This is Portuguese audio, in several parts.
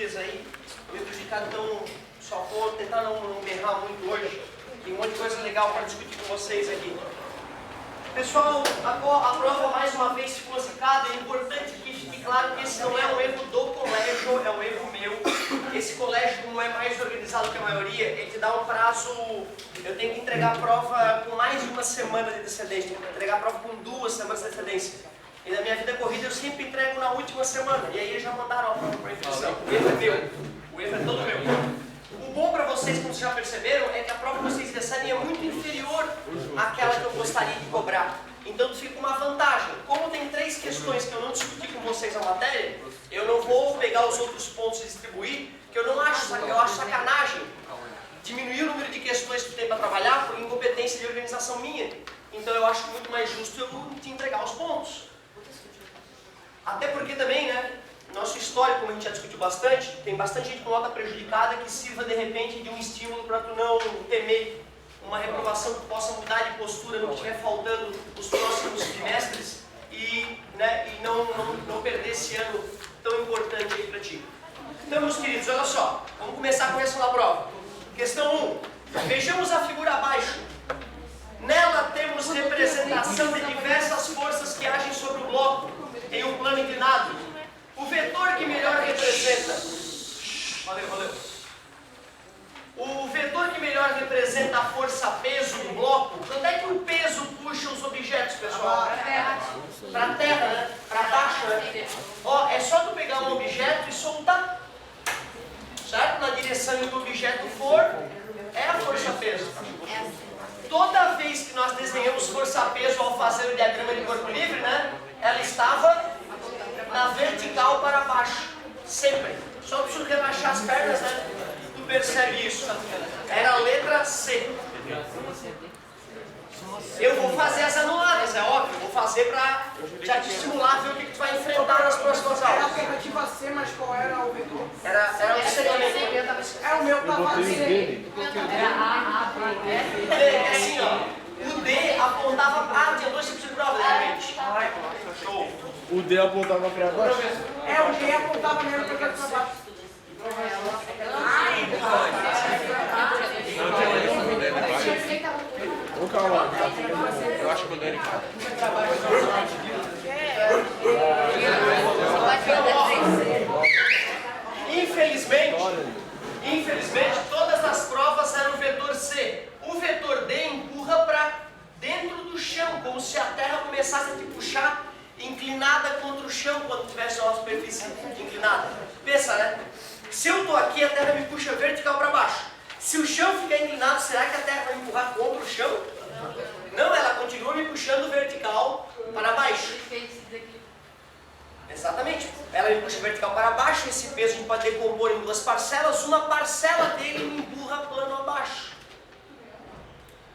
dias aí. Eu vou ficar então, só vou tentar não berrar muito hoje. Tem um monte de coisa legal para discutir com vocês aqui. Pessoal, a prova mais uma vez ficou zicada. É importante que fique claro que esse não é um erro do colégio, é um erro meu. Esse colégio, como é mais organizado que a maioria, ele te dá um prazo. Eu tenho que entregar a prova com mais de uma semana de antecedência, tenho que entregar a prova com 2 semanas de antecedência. E na minha vida corrida eu sempre entrego na última semana. E aí eles já mandaram a prova para a inscrição. O erro é meu. O erro é todo meu. O bom para vocês, como vocês já perceberam, é que a prova que vocês recebem é muito inferior àquela que eu gostaria de cobrar. Então fica uma vantagem. Como tem 3 questões que eu não discuti com vocês na matéria, eu não vou pegar os outros pontos e distribuir, que eu não acho, eu acho sacanagem diminuir o número de questões que tem para trabalhar por incompetência de organização minha. Então eu acho muito mais justo eu te entregar os pontos. Até porque também, né, nosso histórico, como a gente já discutiu bastante, tem bastante gente com nota prejudicada que sirva de repente de um estímulo para tu não temer uma reprovação que possa mudar de postura no que estiver faltando os próximos trimestres e não perder esse ano tão importante aí para ti. Então, meus queridos, olha só, vamos começar com essa na prova. Questão 1. Vejamos a figura abaixo. Nela temos representação de diversas forças que agem sobre o bloco em um plano inclinado. O vetor que melhor representa... Valeu. O vetor que melhor representa a força-peso do bloco, quando é que o peso puxa os objetos, pessoal? Para a terra, né? Para baixo, né? Ó, é só tu pegar um objeto e soltar. Certo? Na direção em que o objeto for, é a força-peso. Toda vez que nós desenhamos força-peso ao fazer o diagrama de corpo livre, né? Ela estava na vertical para baixo. Sempre. Só preciso relaxar as pernas, né? Tu percebe isso. Era a letra C. Eu vou fazer as anuladas, é óbvio. Vou fazer para já te estimular a ver o que tu vai enfrentar nas próximas aulas. Era a alternativa C, mas qual era o vetor? Era o C também. É, o meu estava C. Era A, B, O D, é assim, ó. O D apontava... tinha 2 tipos de prova, de repente. Show. O D apontava para baixo? É, o D apontava mesmo para baixo. Ô, calma. Eu acho que o Dani fala. Infelizmente, todas as provas eram o vetor C. O vetor D empurra para dentro do chão, como se a Terra começasse a te puxar inclinada contra o chão quando tivesse uma superfície inclinada. Pensa, né? Se eu estou aqui, a Terra me puxa vertical para baixo. Se o chão ficar inclinado, será que a Terra vai me empurrar contra o chão? Não, ela continua me puxando vertical para baixo. Exatamente. Ela me puxa vertical para baixo, esse peso a gente pode decompor em 2 parcelas. Uma parcela dele me empurra plano abaixo.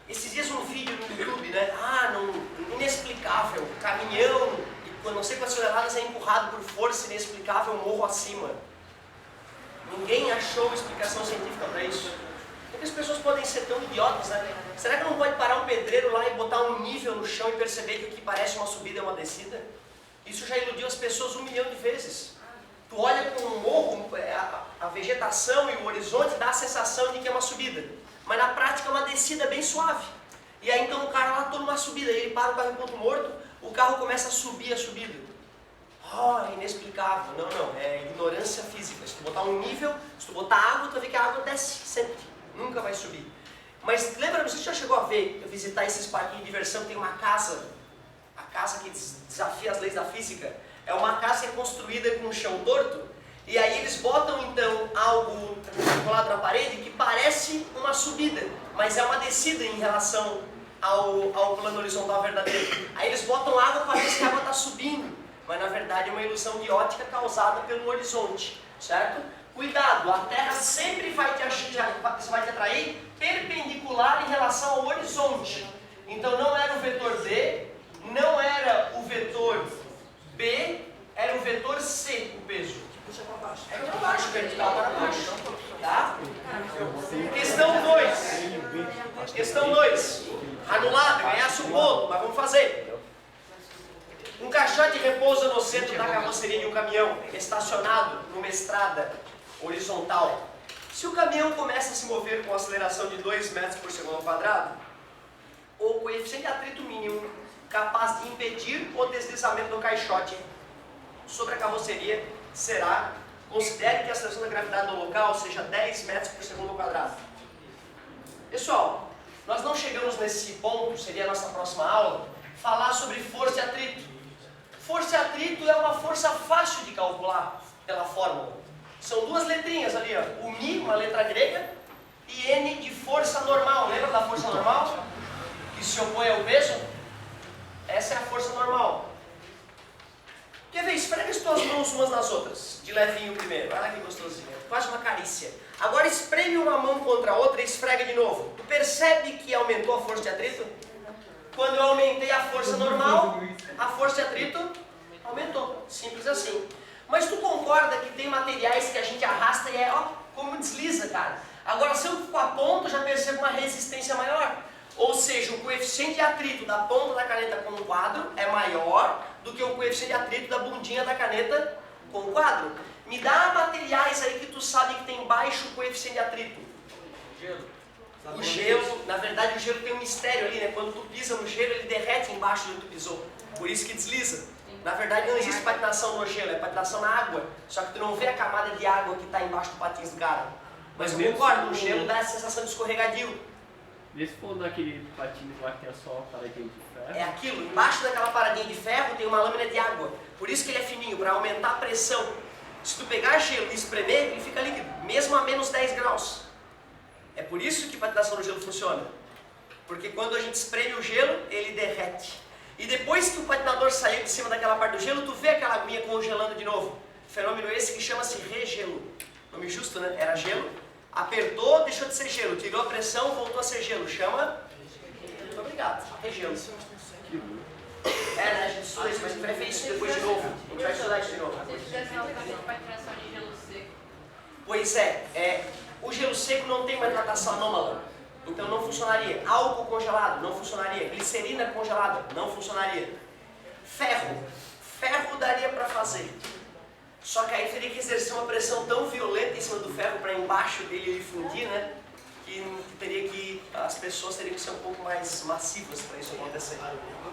Esses dias um vídeo no YouTube, né? Inexplicável, caminhão, e não sei quantas toneladas é empurrado por força inexplicável morro acima. Ninguém achou explicação científica para isso. Por que as pessoas podem ser tão idiotas, né? Será que não pode parar um pedreiro lá e botar um nível no chão e perceber que o que parece uma subida é uma descida? Isso já iludiu as pessoas 1 milhão de vezes. Tu olha para um morro, a vegetação e o horizonte dá a sensação de que é uma subida. Mas na prática é uma descida bem suave. E aí então o cara lá todo numa subida, e ele para o carro em ponto morto, o carro começa a subir a subida. É inexplicável. Não, é ignorância física. Se tu botar um nível, se tu botar água, tu vai ver que a água desce sempre. Nunca vai subir. Mas lembra, você já chegou a ver, visitar esses parquinhos de diversão, tem uma casa, a casa que desafia as leis da física, é uma casa que é construída com um chão torto, e aí eles botam então algo colado na parede que parece uma subida, mas é uma descida em relação ao plano horizontal verdadeiro. Aí eles botam água para ver se a água está subindo, mas na verdade é uma ilusão de ótica causada pelo horizonte, certo? Cuidado, a Terra sempre vai te atrair perpendicular em relação ao horizonte. Então não era o vetor D, não era o vetor B, era o vetor C, o peso. Puxa para baixo. É para baixo, vertical para baixo. Tá? Questão 2. Questão 2. Anulado, ganhasse o ponto, mas vamos fazer. Um caixote repousa no centro da carroceria de um caminhão estacionado numa estrada horizontal. Se o caminhão começa a se mover com aceleração de 2 metros por segundo ao quadrado, o coeficiente de atrito mínimo capaz de impedir o deslizamento do caixote sobre a carroceria será, considere que a aceleração da gravidade no local seja 10 metros por segundo ao quadrado. Pessoal, nós não chegamos nesse ponto, seria a nossa próxima aula, falar sobre força de atrito. Força de atrito é uma força fácil de calcular pela fórmula. São duas letrinhas ali, ó. O Mi, uma letra grega, e N de força normal. Lembra da força normal? Que se opõe ao peso? Essa é a força normal. Quer ver? Esfrega as tuas mãos umas nas outras. De levinho primeiro. Olha que gostosinho. Quase uma carícia. Agora espreme uma mão contra a outra e esfrega de novo. Tu percebe que aumentou a força de atrito? Quando eu aumentei a força normal, a força de atrito aumentou. Simples assim. Mas tu concorda que tem materiais que a gente arrasta e ó, como desliza, cara. Agora, se eu com a ponta, já percebo uma resistência maior. Ou seja, o coeficiente de atrito da ponta da caneta com o quadro é maior do que o coeficiente de atrito da bundinha da caneta com o quadro. Me dá materiais aí que tu sabe que tem baixo coeficiente de atrito. Gelo. O gelo, na verdade o gelo tem um mistério ali, né? Quando tu pisa no gelo, ele derrete embaixo de onde tu pisou. Por isso que desliza. Na verdade não existe patinação no gelo, é patinação na água. Só que tu não vê a camada de água que está embaixo do patins do cara. Mas eu concordo, o gelo dá a sensação de escorregadio. Vê se for naquele patins lá que tem só a paradinha de ferro. É aquilo, embaixo daquela paradinha de ferro tem uma lâmina de água. Por isso que ele é fininho, para aumentar a pressão. Se tu pegar gelo e espremer, ele fica líquido, mesmo a menos 10 graus. É por isso que a patinação no gelo funciona. Porque quando a gente espreme o gelo, ele derrete. E depois que o patinador saiu de cima daquela parte do gelo, tu vê aquela aguinha congelando de novo. Fenômeno esse que chama-se regelo. Nome justo, né? Era gelo. Apertou, deixou de ser gelo. Tirou a pressão, voltou a ser gelo. Chama... Muito obrigado. Regelo. É, né? A gente estuda isso, mas a gente vai ver isso depois de novo. A gente vai estudar isso de novo. Se tivesse uma coisa de patinação de gelo seco. Pois é, o gelo seco não tem uma hidratação anômala. Então não funcionaria. Álcool congelado, não funcionaria. Glicerina congelada, não funcionaria. Ferro. Ferro daria para fazer. Só que aí teria que exercer uma pressão tão violenta em cima do ferro para embaixo dele ele fundir, né? Que as pessoas teriam que ser um pouco mais massivas para isso acontecer.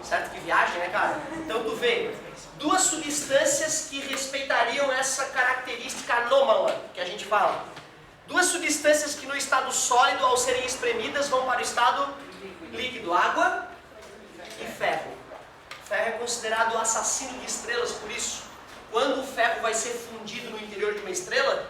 Certo? Que viagem, né, cara? Então tu vê, duas substâncias que respeitariam essa característica anômala que a gente fala. Duas substâncias que no estado sólido, ao serem espremidas, vão para o estado líquido. Água e ferro. Ferro é considerado o assassino de estrelas por isso. Quando o ferro vai ser fundido no interior de uma estrela,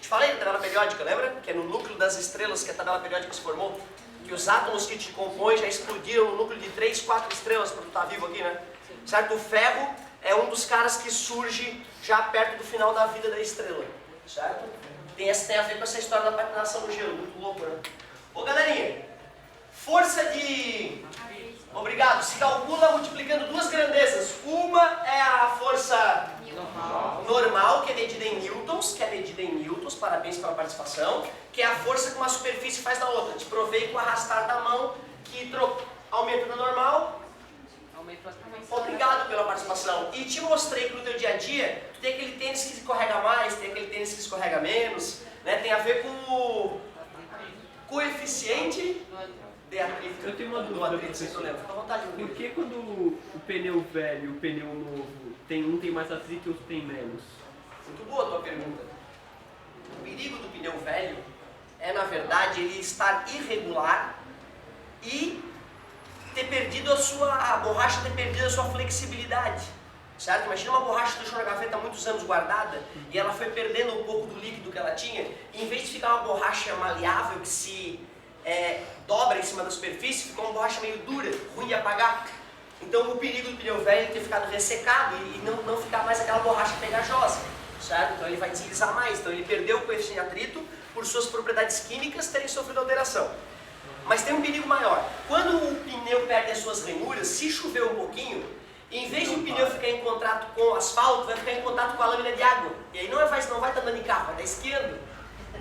te falei da tabela periódica, lembra? Que é no núcleo das estrelas que a tabela periódica se formou. Que os átomos que te compõem já explodiram no núcleo de 3, 4 estrelas para tu estar vivo aqui, né? Certo? O ferro é um dos caras que surge já perto do final da vida da estrela. Certo? Tem a ver com essa história da patinação no gelo, muito louco, né? Ô galerinha, força de... Obrigado. Se calcula multiplicando duas grandezas. Uma é a força normal, que é medida em newtons, parabéns pela participação, que é a força que uma superfície faz na outra. Te provei com o arrastar da mão, que aumenta da normal. Obrigado pela participação. E te mostrei que no teu dia a dia, tu tem aquele tênis que escorrega mais, tem aquele tênis que escorrega menos, né? Tem a ver com o coeficiente de atrito. Eu tenho uma dúvida, professor. Fica à vontade, Por que quando o pneu velho e o pneu novo um tem mais atrito e o outro tem menos? Muito boa a tua pergunta. O perigo do pneu velho é, na verdade, ele estar irregular e ter perdido a borracha ter perdido a sua flexibilidade. Certo? Imagina uma borracha que deixou na gaveta há muitos anos guardada e ela foi perdendo um pouco do líquido que ela tinha, e em vez de ficar uma borracha maleável que se dobra em cima da superfície, ficou uma borracha meio dura, ruim de apagar. Então o perigo do pneu velho é ter ficado ressecado e não ficar mais aquela borracha pegajosa. Certo? Então ele vai deslizar mais, então ele perdeu o coeficiente de atrito por suas propriedades químicas terem sofrido alteração. Mas tem um perigo maior. Quando o pneu perde as suas ranhuras, se chover um pouquinho, em vez de o pneu ficar em contato com o asfalto, vai ficar em contato com a lâmina de água. E aí não vai estar andando em carro, vai estar esquiando.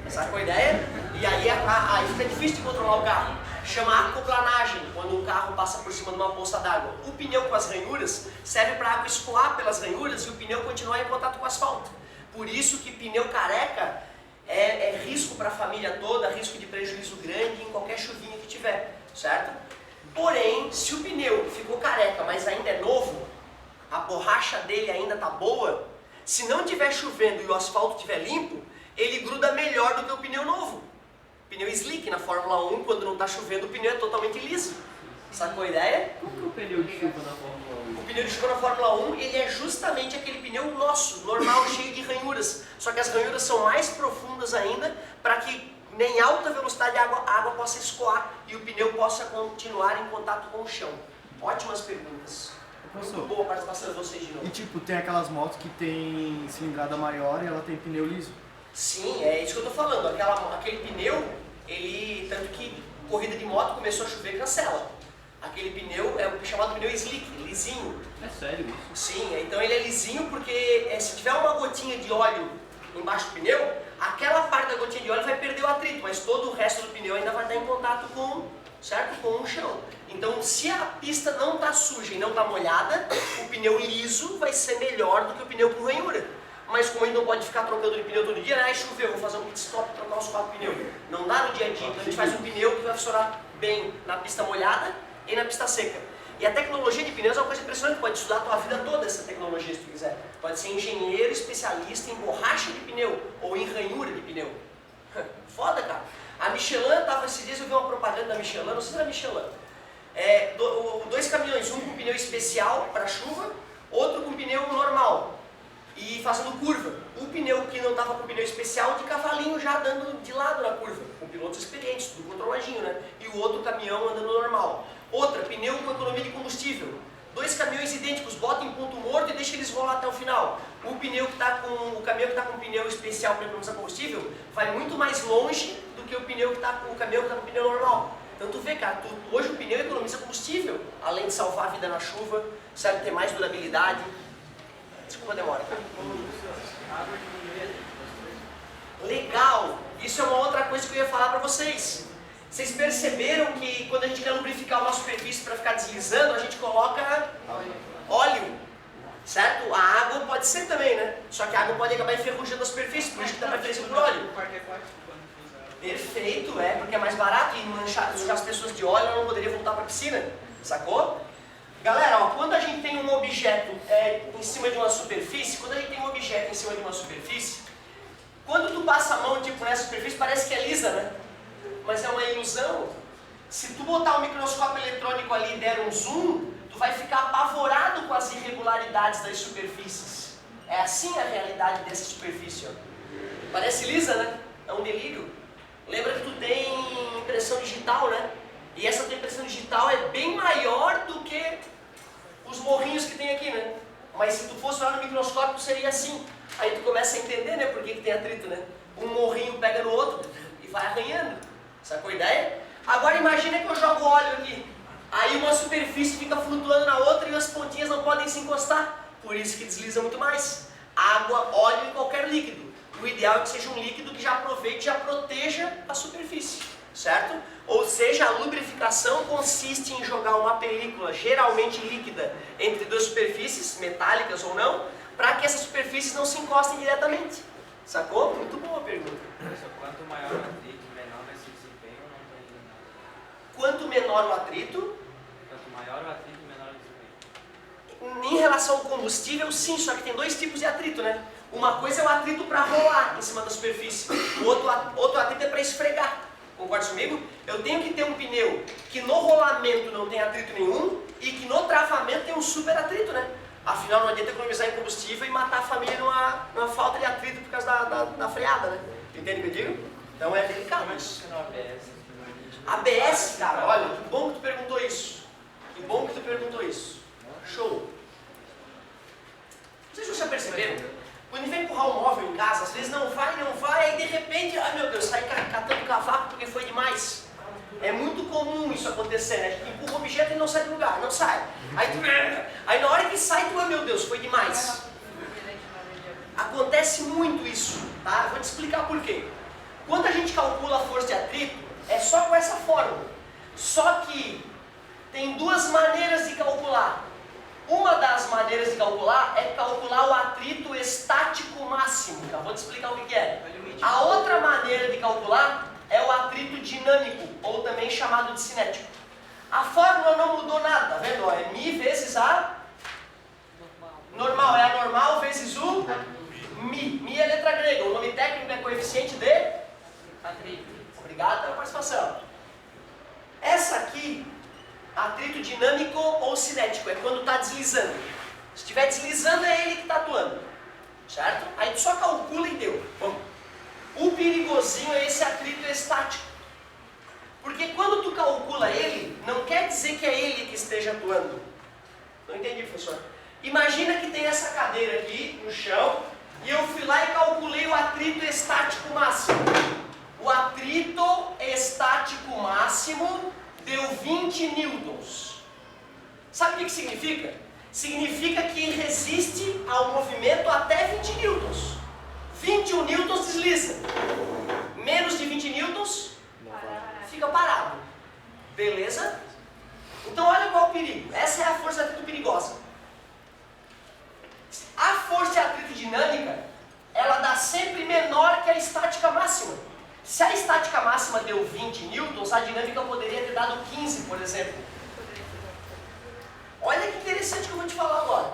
Sacou a ideia? E aí fica difícil de controlar o carro. Chama aquaplanagem, quando um carro passa por cima de uma poça d'água. O pneu com as ranhuras serve para a água escoar pelas ranhuras e o pneu continuar em contato com o asfalto. Por isso que pneu careca é risco para a família toda, risco de prejuízo grande em qualquer chuvinha que tiver, certo? Porém, se o pneu ficou careca, mas ainda é novo, a borracha dele ainda está boa, se não estiver chovendo e o asfalto estiver limpo, ele gruda melhor do que o pneu novo. Pneu slick na Fórmula 1, quando não está chovendo, o pneu é totalmente liso. Sacou a ideia? Como que é o pneu de chuva na Fórmula 1? O pneu de chuva na Fórmula 1, ele é justamente aquele pneu nosso, normal, cheio de ranhuras. Só que as ranhuras são mais profundas ainda, para que em alta velocidade a água possa escoar e o pneu possa continuar em contato com o chão. Ótimas perguntas. Muito boa a participação de vocês de novo. E tipo, tem aquelas motos que tem cilindrada maior e ela tem pneu liso. Sim, é isso que eu tô falando. Aquele pneu, ele, tanto que corrida de moto começou a chover, cancela. Aquele pneu é o chamado pneu slick, lisinho. É sério isso? Sim, então ele é lisinho porque se tiver uma gotinha de óleo embaixo do pneu, aquela parte da gotinha de óleo vai perder o atrito, mas todo o resto do pneu ainda vai estar em contato com, certo? Com o chão. Então, se a pista não está suja e não está molhada, o pneu liso vai ser melhor do que o pneu com ranhura. Mas como a gente não pode ficar trocando de pneu todo dia, né? Choveu, vou fazer um pit stop e trocar os 4 pneus. Não dá no dia a dia, então a gente faz um pneu que vai funcionar bem na pista molhada e na pista seca. E a tecnologia de pneus é uma coisa impressionante, pode estudar a tua vida toda essa tecnologia se tu quiser. Pode ser engenheiro especialista em borracha de pneu ou em ranhura de pneu. Foda, cara. A Michelin estava esses dias, eu vi uma propaganda da Michelin, não sei se era Michelin. Dois caminhões, um com pneu especial para chuva, outro com pneu normal. E fazendo curva. O pneu que não estava com pneu especial de cavalinho já andando de lado na curva, com pilotos experientes, tudo controladinho, né? E o outro caminhão andando normal. Outra, pneu com economia de combustível. 2 caminhões idênticos, bota em ponto morto e deixa eles rolar até o final. O caminhão que está com pneu especial para economizar combustível vai muito mais longe do que o caminhão que está com pneu normal. Então tu vê, cara, hoje o pneu economiza combustível, além de salvar a vida na chuva, sabe, ter mais durabilidade. Desculpa a demora, cara. Legal! Isso é uma outra coisa que eu ia falar para vocês. Vocês perceberam que quando a gente quer lubrificar uma superfície para ficar deslizando, a gente coloca óleo, certo? A água pode ser também, né? Só que a água pode acabar enferrujando a superfície, por isso que dá preferência por óleo. Perfeito, porque é mais barato e sujar as pessoas de óleo, ela não poderia voltar para a piscina, sacou? Galera, ó, quando a gente tem um objeto em cima de uma superfície, quando tu passa a mão tipo nessa superfície, parece que é lisa, né? Mas é uma ilusão. Se tu botar um microscópio eletrônico ali e der um zoom, tu vai ficar apavorado com as irregularidades das superfícies. É assim a realidade dessa superfície, ó. Parece lisa, né? É um delírio. Lembra que tu tem impressão digital, né? E essa tua impressão digital é bem maior do que os morrinhos que tem aqui, né? Mas se tu fosse lá no microscópio, seria assim. Aí tu começa a entender, né, por que tem atrito, né? Um morrinho pega no outro e vai arranhando. Sacou a ideia? Agora imagina que eu jogo óleo aqui. Aí uma superfície fica flutuando na outra e as pontinhas não podem se encostar. Por isso que desliza muito mais. Água, óleo e qualquer líquido. O ideal é que seja um líquido que já aproveite e já proteja a superfície. Certo? Ou seja, a lubrificação consiste em jogar uma película, geralmente líquida, entre 2 superfícies, metálicas ou não, para que essas superfícies não se encostem diretamente. Sacou? Muito boa a pergunta. Quanto maior o atrito, menor vai ser o desempenho, ou não estou entendendo nada? Quanto menor o atrito... Quanto maior o atrito, menor o desempenho. Em relação ao combustível, sim, só que tem 2 tipos de atrito, né? Uma coisa é o atrito para rolar em cima da superfície, o outro atrito é para esfregar. Concorda comigo? Eu tenho que ter um pneu que no rolamento não tem atrito nenhum e que no travamento tem um super atrito, né? Afinal, não adianta economizar em combustível e matar a família numa falta de atrito por causa da freada, né? Entende o que eu digo? Então é delicado. Como é que funciona o ABS? ABS, cara, olha, que bom que tu perguntou isso. Que bom que tu perguntou isso. Show. Vocês já perceberam? Quando vem empurrar um móvel em casa, às vezes não vai, aí de repente, ai meu Deus, sai catando cavaco porque foi demais. É muito comum isso acontecer, né? A gente empurra o objeto e não sai do lugar, não sai. Aí na hora que sai, tu, ai meu Deus, foi demais. Acontece muito isso, tá? Vou te explicar por quê. Quando a gente calcula a força de atrito, é só com essa fórmula. Só que tem 2 maneiras de calcular. Uma das maneiras de calcular é calcular o atrito estático máximo. Vou te explicar o que é. A outra chamado de cinético. A fórmula não mudou nada, tá vendo? Ó, é mi vezes a normal, é a normal vezes o mi. Mi é letra grega, o nome técnico é coeficiente de Atrito. Obrigado pela participação. Essa aqui, atrito dinâmico ou cinético, é quando está deslizando. Se estiver deslizando, é ele que está atuando. Certo? Aí tu só calcula e deu. Vamos. O perigosinho é esse atrito estático. Porque quando tu calcula ele, não quer dizer que é ele que esteja atuando. Não entendi, professor. Imagina que tem essa cadeira aqui no chão e eu fui lá e calculei o atrito estático máximo. O atrito estático máximo deu 20 newtons. Sabe o que significa? Significa que resiste ao movimento até 20 newtons. 21 newtons desliza. Menos de 20 newtons fica parado. Beleza? Então olha qual o perigo. Essa é a força de atrito perigosa. A força de atrito dinâmica, ela dá sempre menor que a estática máxima. Se a estática máxima deu 20 newtons, a dinâmica poderia ter dado 15, por exemplo. Olha que interessante que eu vou te falar agora.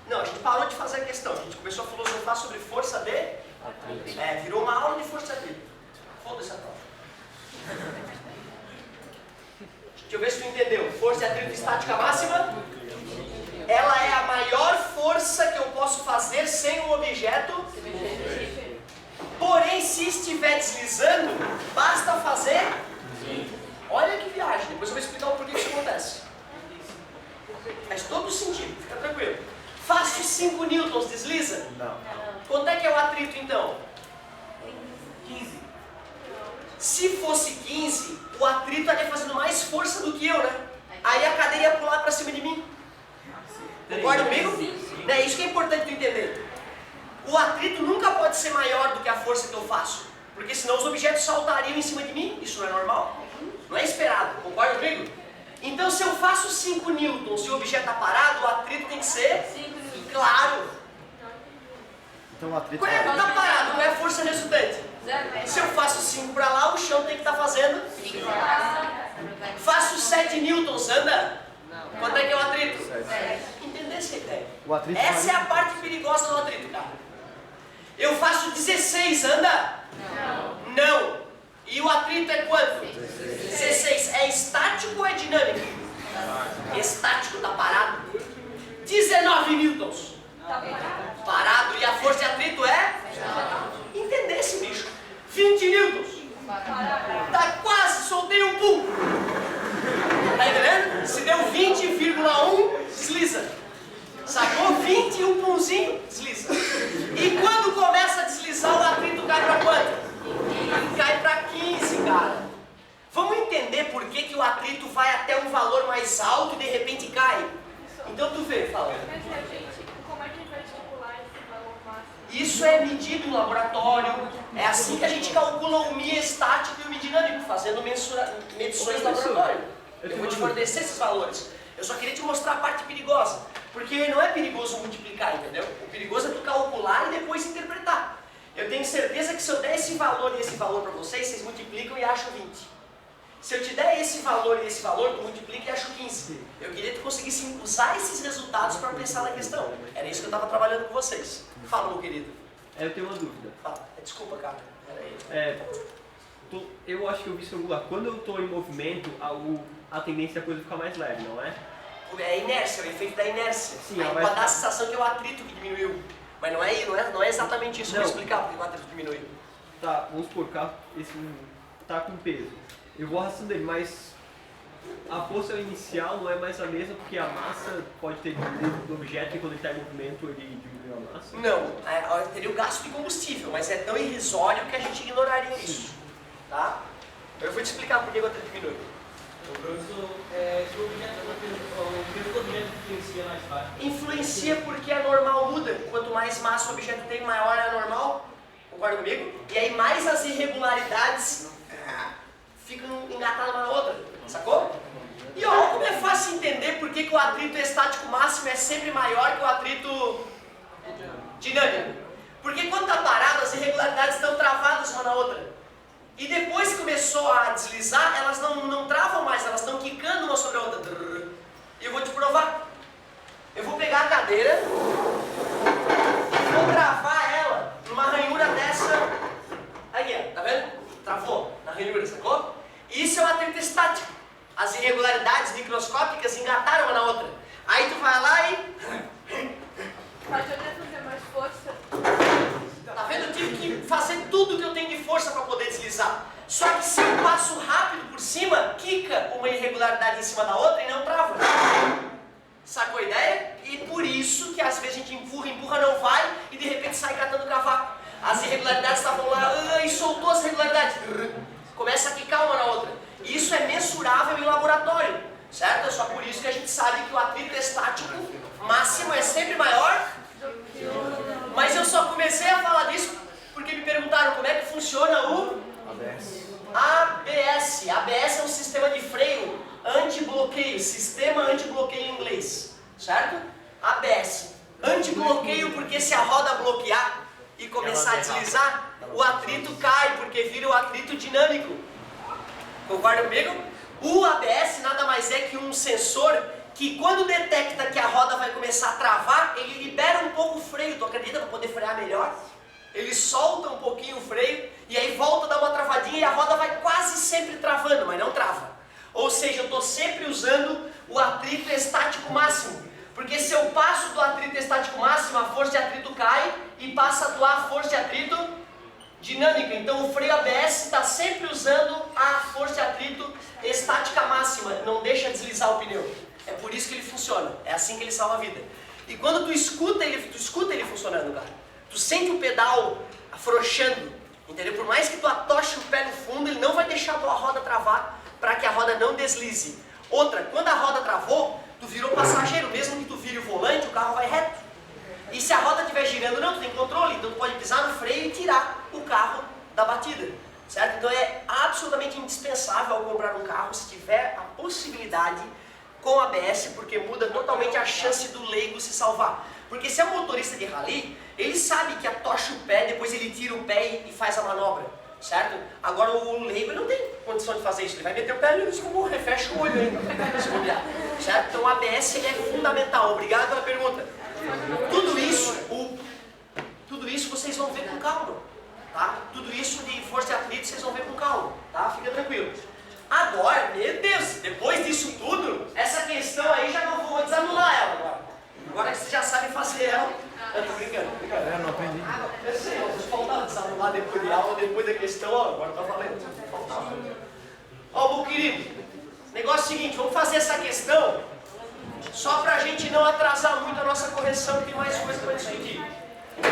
Não, a gente parou de fazer a questão. A gente começou a filosofar sobre força de atrito. Virou uma aula de força de atrito. Foda-se a prova. Deixa eu ver se tu entendeu. Força de atrito estática máxima, ela é a maior força que eu posso fazer sem um objeto. Porém, se estiver deslizando, basta fazer. Olha que viagem. Depois eu vou explicar o porquê que isso acontece. Faz todo sentido, fica tranquilo. Faço 5 newtons, desliza? Não. Quanto é que é o atrito então? 15. Se fosse 15, o atrito estaria fazendo mais força do que eu, né? Aí a cadeira ia pular para cima de mim. Concorda comigo? É isso que é importante tu entender. O atrito nunca pode ser maior do que a força que eu faço. Porque senão os objetos saltariam em cima de mim. Isso não é normal? Não é esperado. Concorda comigo? Então se eu faço 5 newtons e o objeto está parado, o atrito tem que ser... Claro. Então o atrito Qual é? Está parado, qual é a força resultante? Se eu faço 5 para lá, o chão tem que estar fazendo... Faço 7 newtons, anda? Quanto é que é o atrito? Entender essa ideia. O atrito Essa é a parte perigosa do atrito, cara. Eu faço 16, anda? Não. E o atrito é quanto? 16. É estático ou é dinâmico? Estático, tá parado. 19 newtons. Parado. E a força de atrito é? Entender esse bicho. 20 newtons. Tá quase, soltei um pum. Tá entendendo? Se deu 20,1, desliza. Sacou? 20 e um pumzinho, desliza. E quando começa a deslizar, o atrito cai pra quanto? Cai pra 15, cara. Vamos entender por que o atrito vai até um valor mais alto e de repente cai? Então tu vê, fala. Como é que a gente vai estipular esse valor máximo? Isso é medido em laboratório. É assim que a gente calcula o Mi estático e o Mi dinâmico, fazendo medições em laboratório. Eu vou te fornecer esses valores. Eu só queria te mostrar a parte perigosa. Porque não é perigoso multiplicar, entendeu? O perigoso é tu calcular e depois interpretar. Eu tenho certeza que se eu der esse valor e esse valor para vocês, vocês multiplicam e acham 20. Se eu te der esse valor e esse valor, tu multiplica e acha 15. Eu queria que tu conseguisse usar esses resultados para pensar na questão. Era isso que eu estava trabalhando com vocês. Fala, meu querido. Eu tenho uma dúvida. Fala. Desculpa, cara. Peraí. Eu acho que eu vi isso em algum lugar. Quando eu estou em movimento, a tendência é a coisa ficar mais leve, não é? É a inércia, o efeito da inércia. Sim, aí ela pode vai dar a ficar... sensação que é o atrito que diminuiu. Mas não é exatamente isso. Eu vou explicar porque o atrito diminuiu. Tá, vamos supor que esse tá com peso. Eu vou arrastando ele, mas a força inicial não é mais a mesma porque a massa pode ter diminuído do objeto e quando ele está em movimento ele diminuiu a massa? Não, teria o gasto de combustível, mas é tão irrisório que a gente ignoraria isso. Tá? Eu vou te explicar por que o atrito diminui. O professor, se o peso do objeto influencia na estática? Influencia porque a normal muda. Quanto mais massa o objeto tem, maior é a normal. Concorda comigo? E aí mais as irregularidades ficam engatadas uma na outra. Sacou? E olha como é fácil entender por que o atrito estático máximo é sempre maior que o atrito dinâmico. Porque quando está parado, as irregularidades estão travadas uma na outra. E depois que começou a deslizar, elas não travam mais, elas estão quicando uma sobre a outra. E eu vou te provar. Eu vou pegar a cadeira e vou travar ela numa ranhura dessa. Aí, ó, tá vendo? Travou na ranhura, sacou? Isso é um atrito estático. As irregularidades microscópicas engataram uma na outra. Aí tu vai lá e... Pode até fazer mais força. Tá vendo? Eu tive que fazer tudo que eu tenho de força para poder deslizar. Só que se eu passo rápido por cima, quica uma irregularidade em cima da outra e não trava. Sacou a ideia? E por isso que às vezes a gente empurra, não vai e de repente sai catando cavaco. As irregularidades estavam lá e soltou as irregularidades. Começa a quicar uma na outra. Isso é mensurável em laboratório, certo? É só por isso que a gente sabe que o atrito estático máximo é sempre maior. Mas eu só comecei a falar disso porque me perguntaram como é que funciona o ABS. ABS é um sistema de freio anti-bloqueio, sistema anti-bloqueio em inglês, certo? ABS. Anti-bloqueio porque se a roda bloquear e começar a deslizar, o atrito cai porque vira o atrito dinâmico. Concorda comigo? O ABS nada mais é que um sensor que quando detecta que a roda vai começar a travar, ele libera um pouco o freio, tu acredita, para poder frear melhor? Ele solta um pouquinho o freio e aí volta a dar uma travadinha e a roda vai quase sempre travando, mas não trava. Ou seja, eu estou sempre usando o atrito estático máximo. Porque se eu passo do atrito estático máximo, a força de atrito cai e passa a atuar a força de atrito dinâmica. Então o freio ABS está sempre usando a força de atrito estática máxima, não deixa deslizar o pneu. É por isso que ele funciona, é assim que ele salva a vida. E quando tu escuta ele funcionando, cara. Tu sente o pedal afrouxando, entendeu? Por mais que tu atoche o pé no fundo, ele não vai deixar a tua roda travar para que a roda não deslize. Outra, quando a roda travou, tu virou passageiro, mesmo que tu vire o volante, o carro vai reto. E se a roda estiver girando, não, tu tem controle, então tu pode pisar no freio e tirar o carro da batida, certo? Então é absolutamente indispensável ao comprar um carro, se tiver a possibilidade com ABS, porque muda totalmente a chance do leigo se salvar. Porque se é um motorista de rally, ele sabe que atocha o pé, depois ele tira o pé e faz a manobra, certo? Agora o leigo não tem condição de fazer isso, ele vai meter o pé e ele morre, fecha o olho ainda, se bobear, certo? Então o ABS ele é fundamental. Obrigado pela pergunta. Tudo isso vocês vão ver com calma, tá? Tudo isso de força de atrito vocês vão ver com calma, tá? Fica tranquilo. Agora, meu Deus, depois disso tudo, essa questão aí já não vou desanular ela agora. Agora que vocês já sabem fazer ela. Eu tô brincando. Eu não aprendi. Eu sei, vocês faltavam desanular depois de aula, depois da questão, ó, agora tá valendo. Ó, meu querido, negócio é o seguinte, vamos fazer essa questão só pra gente não atrasar muito a nossa correção, que tem mais coisa pra discutir.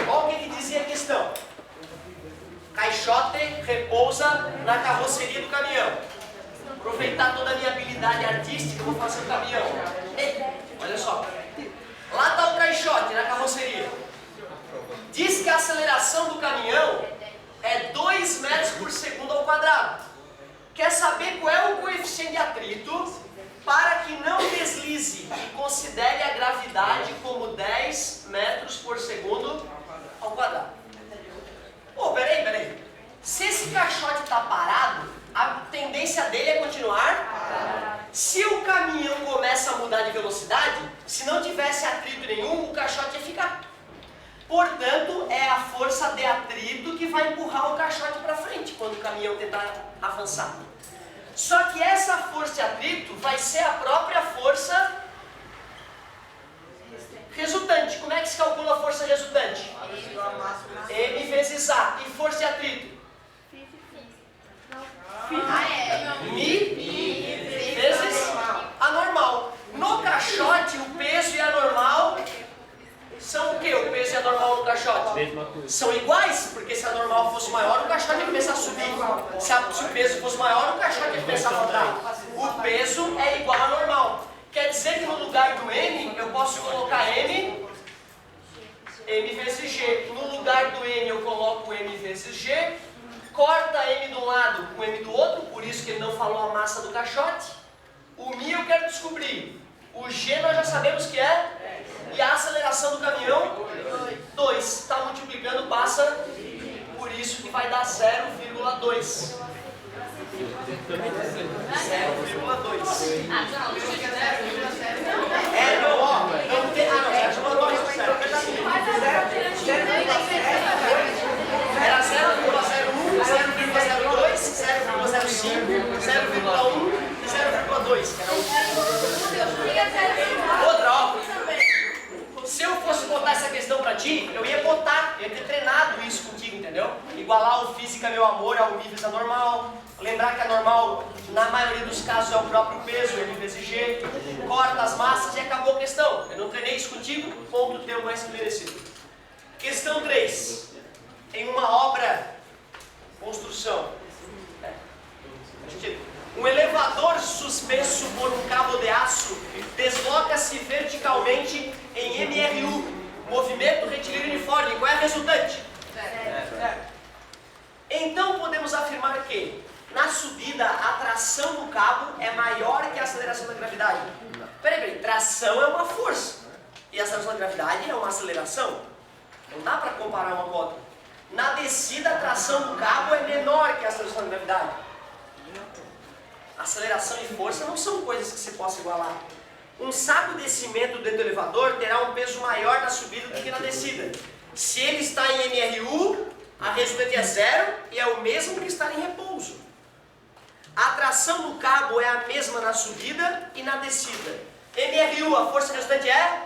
Olha o que dizia a questão. Caixote repousa na carroceria do caminhão. Aproveitar toda a minha habilidade artística, eu vou fazer o caminhão. Olha só. Lá está o caixote na carroceria. Diz que a aceleração do caminhão é 2 metros por segundo ao quadrado. Quer saber qual é o coeficiente de atrito para que não deslize e considere a gravidade como 10 metros por segundo ao quadrado? Pô, peraí. Se esse caixote está parado, a tendência dele é continuar. Se o caminhão começa a mudar de velocidade, se não tivesse atrito nenhum, o caixote ia ficar. Portanto, é a força de atrito que vai empurrar o caixote para frente quando o caminhão tentar avançar. Só que essa força de atrito vai ser a própria força resultante. Como é que se calcula a força resultante? M vezes A. E força de atrito? Mi vezes a normal. No caixote, o peso e a normal são o quê? O peso e a normal no caixote? Mesma coisa. São iguais, porque se a normal fosse maior, o caixote ia começar a subir. Se o peso fosse maior, o caixote ia começar a rodar. O peso é igual a normal. Quer dizer que no lugar do M, eu posso colocar M vezes G. No lugar do M, eu coloco M vezes G. Corta M de um lado com M do outro, por isso que ele não falou a massa do caixote. O Mi eu quero descobrir. O G nós já sabemos que é. E a aceleração do caminhão? 2. Está multiplicando, passa. Por isso que vai dar 0,2. Não, ó, não tem. Ah, não, já mandou isso certo. Era 0,01, 0,02, 0,05, 0,1 e 0,2, que era outra, ó. Se eu fosse botar essa questão pra ti, eu ia ter treinado isso contigo, entendeu? Igualar o física, meu amor, ao níveis anormal. Lembrar que a normal, na maioria dos casos, é o próprio peso, M vezes G. Corta as massas e acabou a questão. Eu não treinei isso contigo, ponto teu mais que merecido. Questão 3. Em uma obra, construção. Um elevador suspenso por um cabo de aço desloca-se verticalmente em MRU, movimento retilíneo uniforme. Qual é a resultante? Então podemos afirmar que na subida a tração do cabo é maior que a aceleração da gravidade. Peraí, tração é uma força e a aceleração da gravidade é uma aceleração. Não dá para comparar uma com a outra. Na descida a tração do cabo é menor que a aceleração da gravidade. Aceleração e força não são coisas que se possa igualar. Um saco de cimento dentro do elevador terá um peso maior na subida do que na descida. Se ele está em MRU, a resultante é 0 e é o mesmo que estar em repouso. A tração do cabo é a mesma na subida e na descida. MRU, a força resultante é?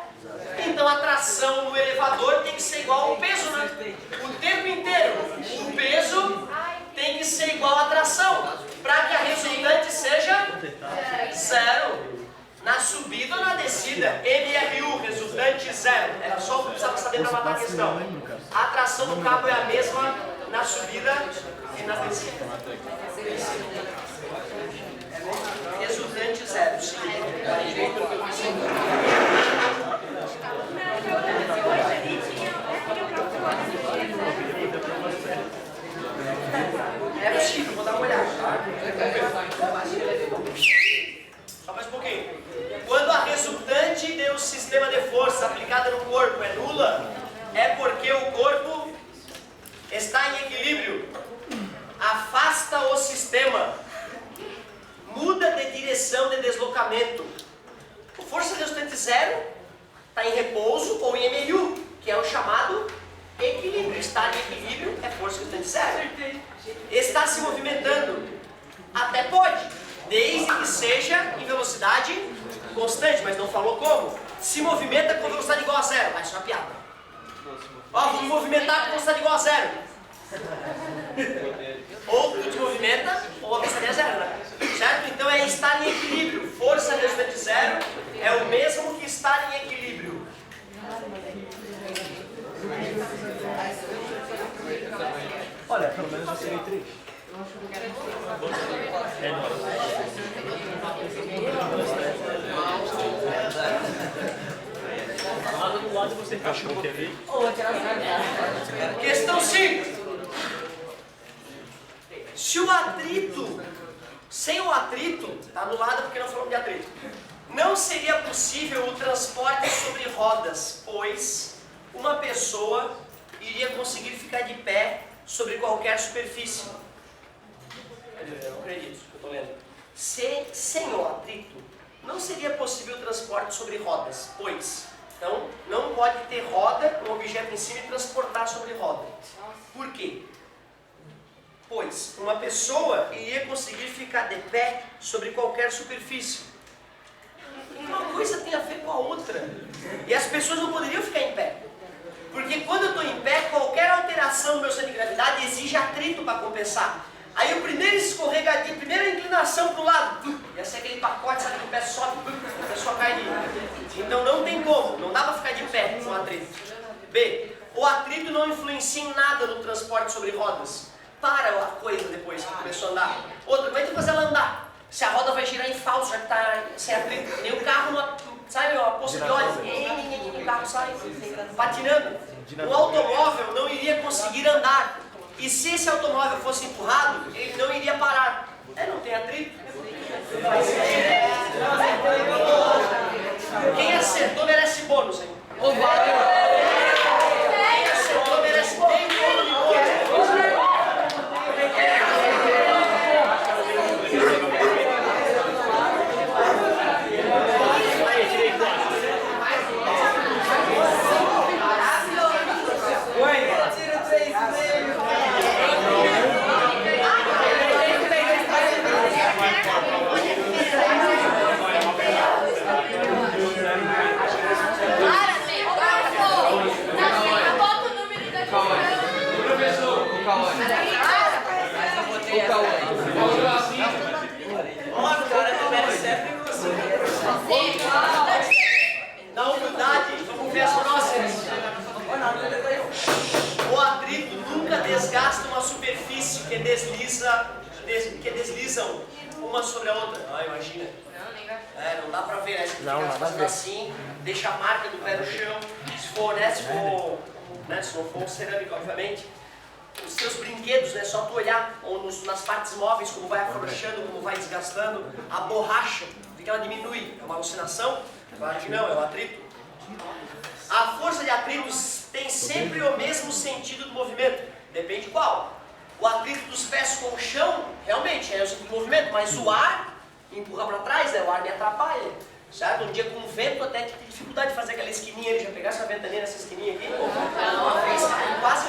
Então a tração no elevador tem que ser igual ao peso, né? O tempo inteiro. O peso tem que ser igual à tração, para que a resultante seja 0. Na subida ou na descida, MRU, resultante 0. Era só o que precisava saber para matar a questão. A tração do cabo é a mesma na subida e na descida. Resultante 0. É possível, vou dar uma olhada, tá? Só mais um pouquinho. Quando a resultante do sistema de força aplicada no corpo é nula, é porque o corpo está em equilíbrio. Afasta o sistema. Muda de direção de deslocamento. A força resultante 0 está em repouso ou em MRU, que é o chamado equilíbrio. Estar em equilíbrio é força resultante 0. Está se movimentando? Até pode, desde que seja em velocidade constante, mas não falou como. Se movimenta com velocidade igual a 0. Mas isso é uma piada. Ó, vou me movimentar com velocidade igual a 0. Ou tu te movimenta, ou a velocidade é 0, né? Certo? Então é estar em equilíbrio. Força resultante 0 é o mesmo que estar em equilíbrio. Olha, pelo menos eu tirei 3. Do lado você achou que ali? Questão 5. Se o atrito, sem o atrito, está anulado porque não falamos de atrito, não seria possível o transporte sobre rodas, pois uma pessoa iria conseguir ficar de pé sobre qualquer superfície. Eu não acredito, eu estou lendo. Sem o atrito, não seria possível o transporte sobre rodas, pois então não pode ter roda, um objeto em cima e transportar sobre roda. Por quê? Pois uma pessoa iria conseguir ficar de pé sobre qualquer superfície. Uma coisa tem a ver com a outra. E as pessoas não poderiam ficar em pé. Porque quando eu estou em pé, qualquer alteração no meu centro de gravidade exige atrito para compensar. Aí o primeiro escorregadinho, a primeira inclinação para o lado, ia ser aquele pacote, sabe, que o pé sobe, a pessoa cai ali. Então não tem como, não dá para ficar de pé com atrito. B. O atrito não influencia em nada no transporte sobre rodas. Para a coisa depois que começou a andar. Outra, como é que fazer ela andar? Se a roda vai girar em falso, já que está sem atrito. Nem o carro, sabe, uma poça de óleo, o carro sai patinando. Um automóvel não iria conseguir andar. E se esse automóvel fosse empurrado, ele não iria parar. Não tem atrito. Quem acertou merece bônus, hein? Quem acertou merece bônus. Olha, o cara percebe você. Na humildade, vamos ver as próximas. O atrito nunca desgasta uma superfície que deslizam uma sobre a outra. Ah, imagina. Não dá pra ver, né? Se ficar fazendo assim, deixa a marca do pé no chão. Se for, né? Se não for cerâmico, obviamente. Os seus brinquedos, né? Só tu olhar nas partes móveis, como vai afrouxando, como vai desgastando. A borracha, que ela diminui. É uma alucinação? Claro que não, é um atrito. A força de atritos tem sempre o mesmo sentido do movimento. Depende qual. O atrito dos pés com o chão, realmente, é o sentido do movimento, mas o ar empurra para trás, né? O ar me atrapalha. Certo? Um dia com o vento até que tem dificuldade de fazer aquela esquininha. Ele já pegasse a ventania nessa esquininha aqui? Uma vez, quase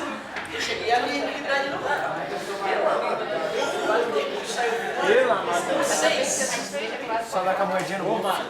eu cheguei a me equilibrar de novo. Pelo amor de Deus. Só dá com a moedinha no bolso.